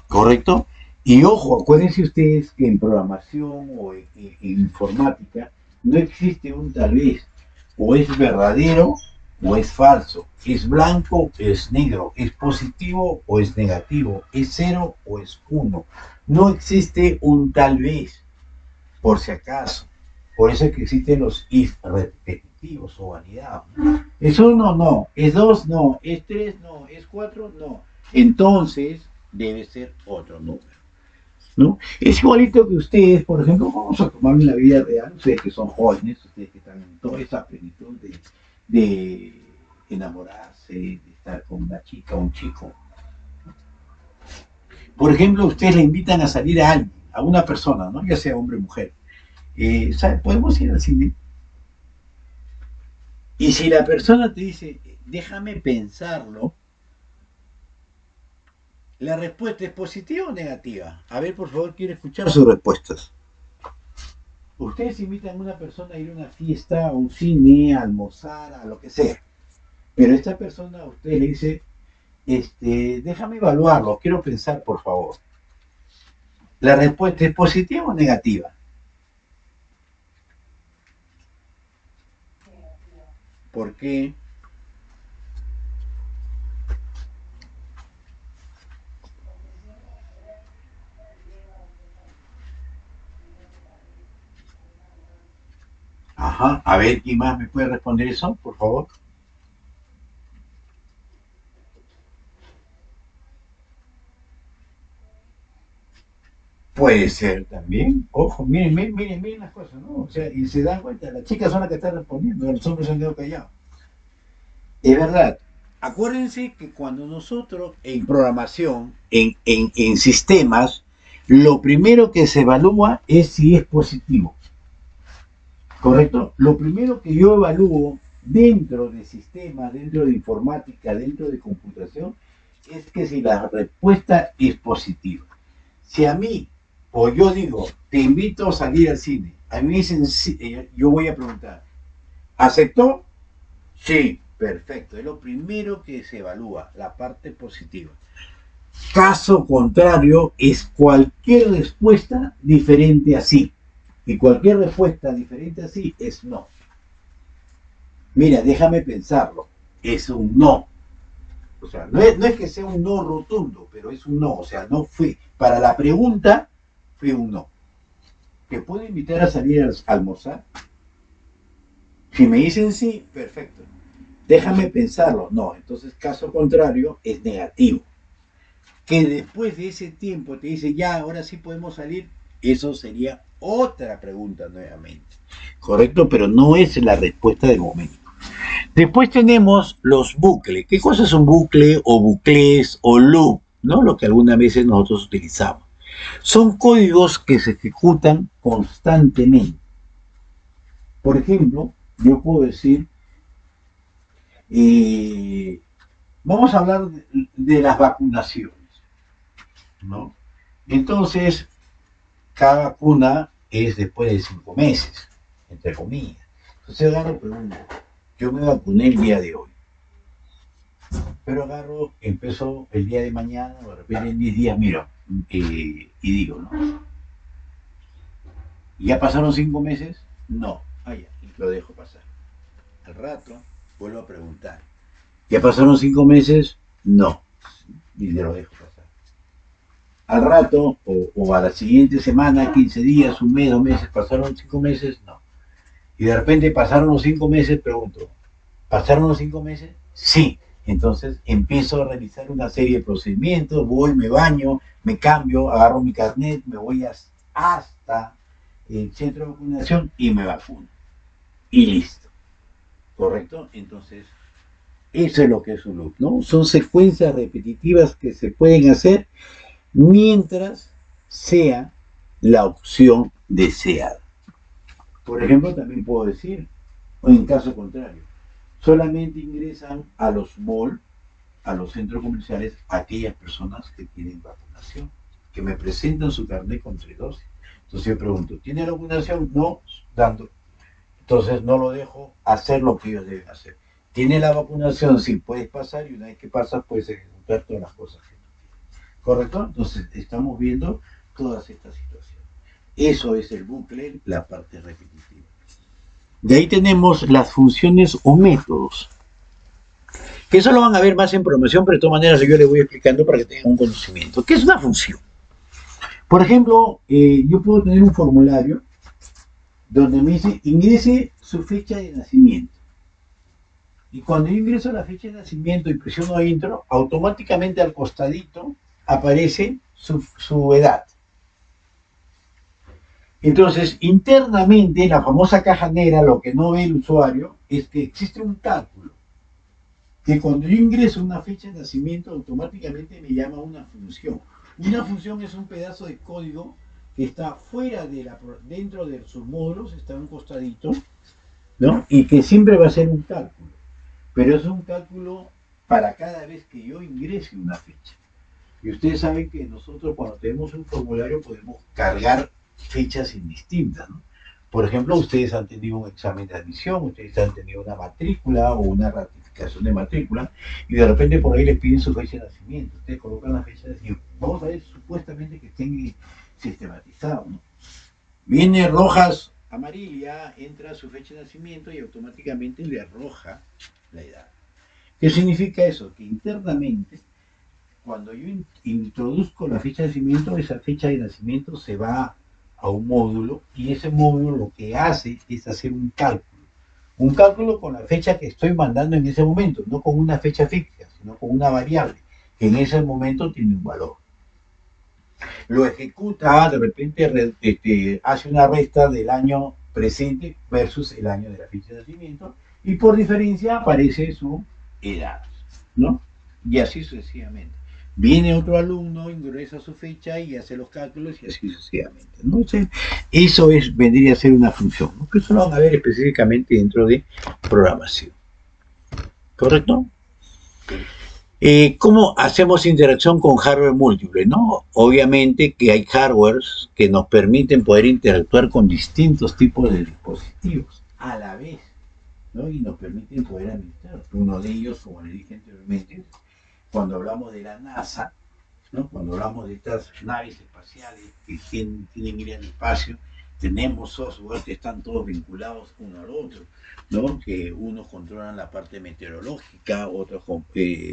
¿correcto? Y ojo, acuérdense ustedes que en programación o en informática no existe un tal vez, o es verdadero o es falso, es blanco o es negro, es positivo o es negativo, es 0 o es 1. No existe un tal vez, por si acaso. Por eso es que existen los if repetitivos o validados. Es 1, no, es 2, no, es 3, no, es 4, no. Entonces debe ser otro número, ¿no? Es igualito que ustedes, por ejemplo, vamos a tomar en la vida real, ustedes que son jóvenes, ustedes que están en toda esa plenitud de enamorarse, de estar con una chica o un chico. Por ejemplo, ustedes le invitan a salir a alguien, a una persona, ¿no? Ya sea hombre o mujer, ¿sabes? Podemos ir al cine. Y si la persona te dice, déjame pensarlo, la respuesta es positiva o negativa. A ver, por favor, quiero escuchar sus respuestas. Ustedes invitan a una persona a ir a una fiesta, a un cine, a almorzar, a lo que sea. Pero esta persona a usted le dice, déjame evaluarlo, quiero pensar, por favor. La respuesta es positiva o negativa. ¿Por qué? Ajá, a ver, ¿quién más me puede responder eso, por favor? Puede ser también. Ojo, miren, miren, miren, miren las cosas, ¿no? O sea, y se dan cuenta, las chicas son las que están respondiendo, los hombres se han quedado callados. Es verdad. Acuérdense que cuando nosotros en programación, en sistemas, lo primero que se evalúa es si es positivo. ¿Correcto? Lo primero que yo evalúo dentro de sistemas, dentro de informática, dentro de computación, es que si la respuesta es positiva. Si a mí, o yo digo, te invito a salir al cine, a mí me dicen, sí, yo voy a preguntar, ¿aceptó? Sí, perfecto. Es lo primero que se evalúa, la parte positiva. Caso contrario es cualquier respuesta diferente a sí. Y cualquier respuesta diferente a sí es no. Mira, déjame pensarlo. Es un no. O sea, no es que sea un no rotundo, pero es un no. O sea, no fue. Para la pregunta, fue un no. ¿Te puedo invitar a salir a almorzar? Si me dicen sí, perfecto. Déjame pensarlo. No, entonces caso contrario es negativo. Que después de ese tiempo te dice, ya, ahora sí podemos salir, eso sería otra pregunta nuevamente. Correcto, pero no es la respuesta del momento. Después tenemos los bucles. ¿Qué cosa es un bucle o bucles o loop? ¿No? Lo que algunas veces nosotros utilizamos. Son códigos que se ejecutan constantemente. Por ejemplo, yo puedo decir, eh, vamos a hablar de las vacunaciones, ¿no? Entonces, cada vacuna es después de 5 meses, entre comillas. Entonces agarro, pregunto, yo me vacuné el día de hoy, pero agarro, empezó el día de mañana, o de repente en 10 días, miro, y digo, ¿no? ¿Ya pasaron 5 meses? No, ya, lo dejo pasar. Al rato, vuelvo a preguntar. ¿Ya pasaron 5 meses? No, y lo dejo pasar. Al rato, o a la siguiente semana, 15 días, un mes, 2 meses, pasaron 5 meses, no. Y de repente pasaron los 5 meses, pregunto, ¿pasaron los 5 meses? Sí. Entonces empiezo a realizar una serie de procedimientos, voy, me baño, me cambio, agarro mi carnet, me voy hasta el centro de vacunación y me vacuno. Y listo. ¿Correcto? Entonces, eso es lo que es un loop, ¿no? Son secuencias repetitivas que se pueden hacer mientras sea la opción deseada. Por ejemplo, también puedo decir, o en caso contrario, solamente ingresan a los malls, a los centros comerciales, aquellas personas que tienen vacunación, que me presentan su carnet con 3 dosis. Entonces yo pregunto, ¿tiene la vacunación? No, dando. Entonces no lo dejo hacer lo que ellos deben hacer. ¿Tiene la vacunación? Sí, puedes pasar y una vez que pasas puedes ejecutar todas las cosas que tú quieres. ¿Correcto? Entonces estamos viendo todas estas situaciones. Eso es el bucle, la parte repetitiva. De ahí tenemos las funciones o métodos, que eso lo van a ver más en programación, pero de todas maneras yo les voy explicando para que tengan un conocimiento. ¿Qué es una función? Por ejemplo, yo puedo tener un formulario donde me dice ingrese su fecha de nacimiento. Y cuando yo ingreso la fecha de nacimiento y presiono intro, automáticamente al costadito aparece su edad. Entonces, internamente, en la famosa caja negra, lo que no ve el usuario es que existe un cálculo que cuando yo ingreso una fecha de nacimiento automáticamente me llama una función. Una función es un pedazo de código que está fuera de dentro de sus módulos, está a un costadito, ¿no? Y que siempre va a ser un cálculo. Pero es un cálculo para cada vez que yo ingrese una fecha. Y ustedes saben que nosotros cuando tenemos un formulario podemos cargar fechas indistintas, ¿no? Por ejemplo, ustedes han tenido un examen de admisión, ustedes han tenido una matrícula o una ratificación de matrícula y de repente por ahí les piden su fecha de nacimiento. Ustedes colocan la fecha de nacimiento. Vamos a ver supuestamente que estén sistematizados, ¿no? Viene rojas amarilla, entra su fecha de nacimiento y automáticamente le arroja la edad. ¿Qué significa eso? Que internamente, cuando yo introduzco la fecha de nacimiento, esa fecha de nacimiento se va a un módulo y ese módulo lo que hace es hacer un cálculo. Un cálculo con la fecha que estoy mandando en ese momento, no con una fecha fija, sino con una variable que en ese momento tiene un valor. Lo ejecuta, de repente hace una resta del año presente versus el año de la fecha de nacimiento y por diferencia aparece su edad, ¿no? Y así sucesivamente. Viene otro alumno, ingresa su fecha y hace los cálculos y así sucesivamente, ¿no? O sea, eso vendría a ser una función, ¿no? Que eso lo van a ver específicamente dentro de programación. ¿Correcto? ¿Cómo hacemos interacción con hardware múltiple? ¿No? Obviamente que hay hardwares que nos permiten poder interactuar con distintos tipos de dispositivos a la vez, ¿no? Y nos permiten poder administrar. Uno de ellos, como le dije anteriormente, cuando hablamos de la NASA, ¿no? Cuando hablamos de estas naves espaciales que tienen que ir al espacio, tenemos software que están todos vinculados uno al otro, ¿no? Que unos controlan la parte meteorológica, otros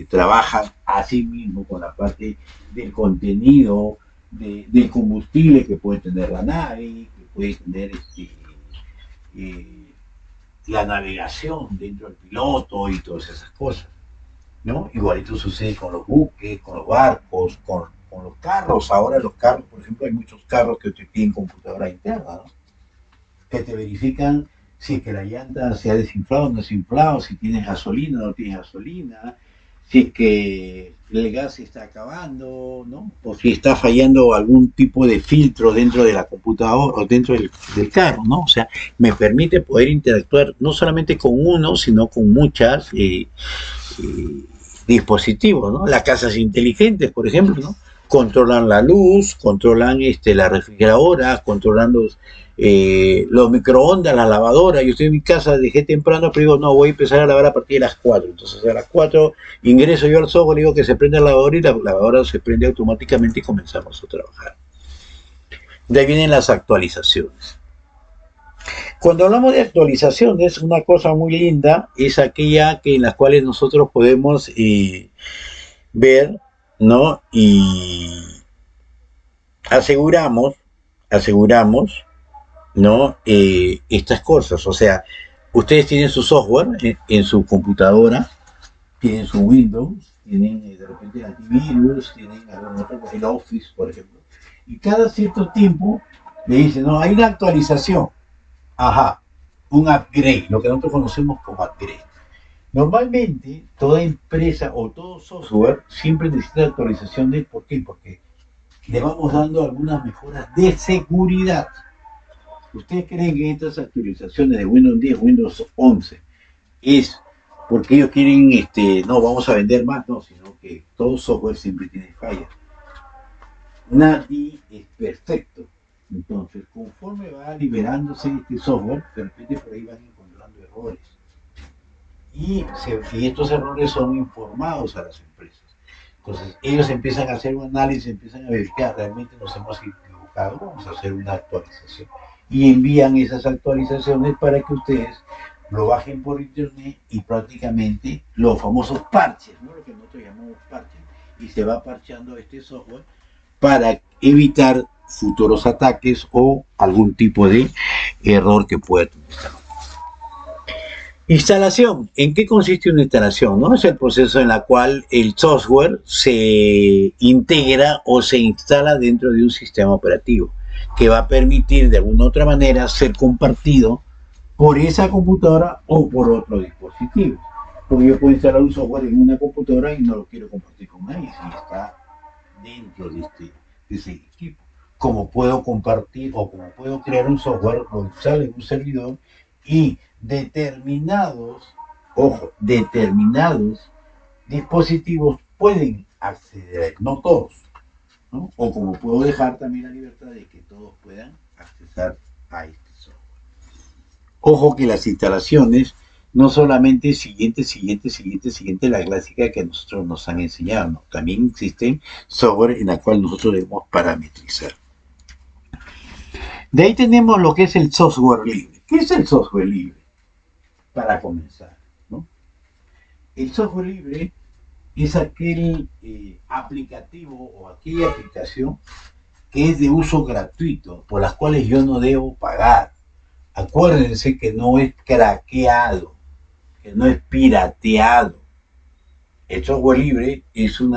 trabajan así mismo con la parte del contenido, del combustible que puede tener la nave, que puede tener la navegación dentro del piloto y todas esas cosas, ¿no? Igualito sucede con los buques, con los barcos, con los carros. Ahora los carros, por ejemplo, hay muchos carros que tienen computadora interna, ¿no? Que te verifican si es que la llanta se ha desinflado o no se ha inflado, si tienes gasolina o no tienes gasolina, si es que el gas se está acabando, ¿no? O si está fallando algún tipo de filtro dentro de la computadora o dentro del carro, ¿no? O sea, me permite poder interactuar no solamente con uno, sino con muchas dispositivos, ¿no? Las casas inteligentes, por ejemplo, ¿no? Controlan la luz, controlan la refrigeradora, controlan los microondas, la lavadora. Yo estoy en mi casa, dejé temprano, pero digo, no, voy a empezar a lavar a partir de las 4. Entonces a las 4 ingreso yo al software, digo que se prende la lavadora y la lavadora se prende automáticamente y comenzamos a trabajar. De ahí vienen las actualizaciones. Cuando hablamos de actualizaciones, una cosa muy linda es aquella en las cuales nosotros podemos ver, ¿no? Y aseguramos, ¿no? Estas cosas. O sea, ustedes tienen su software en su computadora, tienen su Windows, tienen de repente el antivirus, tienen algún otro, el Office, por ejemplo. Y cada cierto tiempo le dicen, no, hay una actualización. Ajá, un upgrade, lo que nosotros conocemos como upgrade. Normalmente, toda empresa o todo software siempre necesita actualizaciones. ¿Por qué? Porque le vamos dando algunas mejoras de seguridad. ¿Ustedes creen que estas actualizaciones de Windows 10, Windows 11 es porque ellos quieren, no, vamos a vender más? No, sino que todo software siempre tiene fallas. Nadie es perfecto. Entonces, conforme va liberándose este software, de repente por ahí van encontrando errores. Y estos errores son informados a las empresas. Entonces, ellos empiezan a hacer un análisis, empiezan a verificar, realmente nos hemos equivocado, vamos a hacer una actualización. Y envían esas actualizaciones para que ustedes lo bajen por internet y prácticamente los famosos parches, ¿no? Lo que nosotros llamamos parches, y se va parcheando este software para evitar futuros ataques o algún tipo de error que pueda tener. Instalación. ¿En qué consiste una instalación? ¿No? Es el proceso en el cual el software se integra o se instala dentro de un sistema operativo que va a permitir de alguna u otra manera ser compartido por esa computadora o por otro dispositivo. Porque yo puedo instalar un software en una computadora y no lo quiero compartir con nadie si está dentro de ese equipo. como puedo compartir o como puedo crear un software donde sale un servidor y determinados, ojo, determinados dispositivos pueden acceder a él, no todos, ¿no? O como puedo dejar también la libertad de que todos puedan acceder a este software. Ojo que las instalaciones no solamente siguiente, la clásica que a nosotros nos han enseñado, ¿no? También existen software en la cual nosotros debemos parametrizar. De ahí tenemos lo que es el software libre. ¿Qué es el software libre? Para comenzar, ¿no? El software libre es aquel aplicativo o aquella aplicación que es de uso gratuito, por las cuales yo no debo pagar. Acuérdense que no es craqueado, que no es pirateado. El software libre es un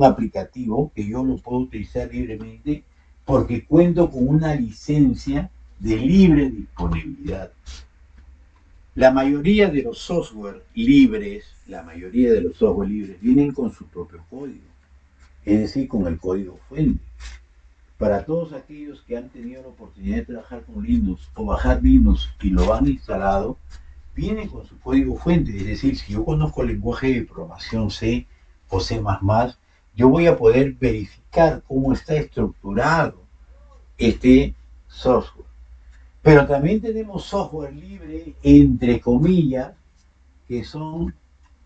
aplicativo que yo lo puedo utilizar libremente porque cuento con una licencia de libre disponibilidad. La mayoría de los software libres, vienen con su propio código, es decir, con el código fuente. Para todos aquellos que han tenido la oportunidad de trabajar con Linux o bajar Linux y lo han instalado, vienen con su código fuente. Es decir, si yo conozco el lenguaje de programación C o C++, yo voy a poder verificar cómo está estructurado este software. Pero también tenemos software libre, entre comillas, que son,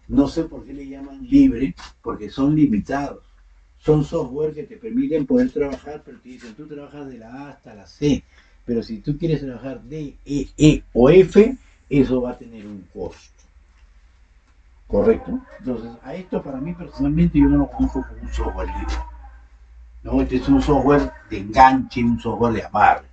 no sé por qué le llaman libre, porque son limitados. Son software que te permiten poder trabajar, pero te dicen, tú trabajas de la A hasta la C. Pero si tú quieres trabajar D, E o F, eso va a tener un costo. ¿Correcto? Entonces, a esto para mí personalmente yo no lo conozco como un software libre. No, este es un software de enganche, un software de amarre.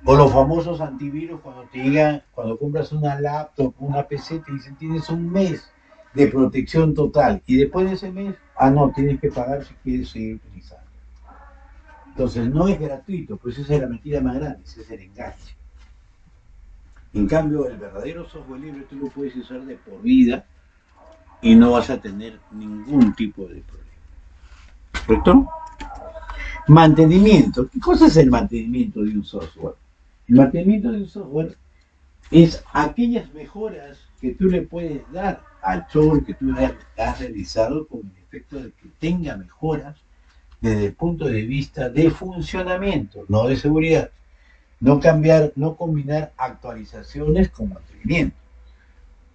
O los famosos antivirus cuando te llegan, cuando compras una laptop, una PC, te dicen tienes un mes de protección total y después de ese mes, no, tienes que pagar si quieres seguir utilizando. Entonces no es gratuito, pues esa es la mentira más grande, ese es el enganche. En cambio, el verdadero software libre tú lo puedes usar de por vida y no vas a tener ningún tipo de problema. ¿Correcto? Mantenimiento. ¿Qué cosa es el mantenimiento de un software? El mantenimiento de un software es aquellas mejoras que tú le puedes dar al software que tú has realizado con el efecto de que tenga mejoras desde el punto de vista de funcionamiento, no de seguridad. No cambiar, no combinar actualizaciones con mantenimiento.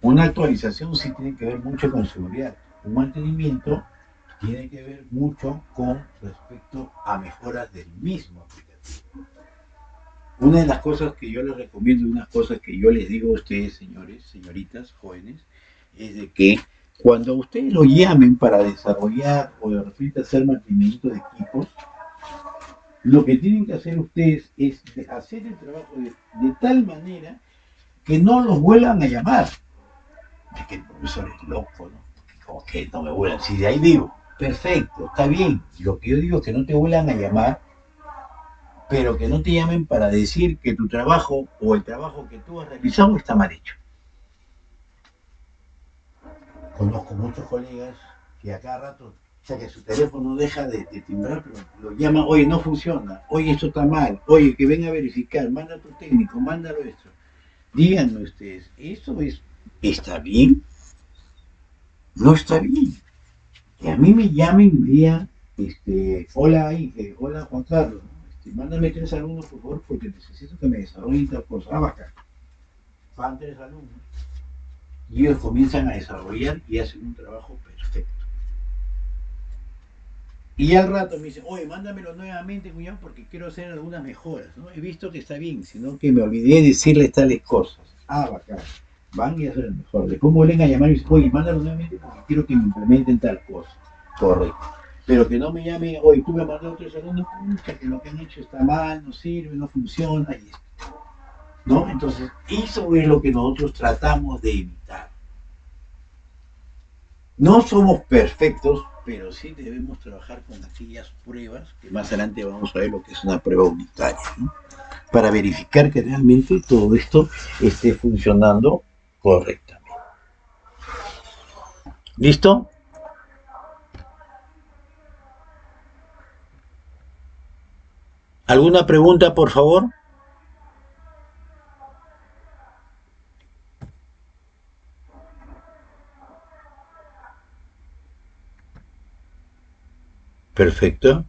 Una actualización sí tiene que ver mucho con seguridad. Un mantenimiento tiene que ver mucho con respecto a mejoras del mismo aplicativo. Una de las cosas que yo les recomiendo, unas cosas que yo les digo a ustedes, señores, señoritas, jóvenes, es de que cuando ustedes lo llamen para desarrollar o de repente hacer mantenimiento de equipos, lo que tienen que hacer ustedes es hacer el trabajo de tal manera que no los vuelvan a llamar. Es que el profesor es loco, ¿no? Como que no me vuelan. Si de ahí vivo, perfecto, está bien. Lo que yo digo es que no te vuelvan a llamar, pero que no te llamen para decir que tu trabajo o el trabajo que tú has realizado está mal hecho. Conozco muchos colegas que a cada rato, o sea que su teléfono deja de timbrar, pero lo llaman, oye, no funciona, oye, esto está mal, oye, que venga a verificar, manda a tu técnico, mándalo esto. Díganme ustedes, ¿eso está bien? No está bien. Que a mí me llamen y me digan, hola, hola Juan Carlos, mándame 3 alumnos por favor porque necesito que me desarrollen tal cosa. Acá. Van 3 alumnos y ellos comienzan a desarrollar y hacen un trabajo perfecto. Y al rato me dicen, oye, mándamelo nuevamente, cuñado, porque quiero hacer algunas mejoras, ¿no? He visto que está bien, sino que me olvidé de decirles tales cosas. Bacán. Van y hacen el mejor. Después me vuelven a llamar y dicen, oye, mándalo nuevamente porque quiero que me implementen tal cosa. Correcto. Pero que no me llame, oye, tú me mandaste otros alumnos, que lo que han hecho está mal, no sirve, no funciona, y esto. ¿No? Entonces, eso es lo que nosotros tratamos de evitar. No somos perfectos, pero sí debemos trabajar con aquellas pruebas, que más adelante vamos a ver lo que es una prueba unitaria, ¿no? Para verificar que realmente todo esto esté funcionando correctamente. ¿Listo? ¿Alguna pregunta, por favor? Perfecto.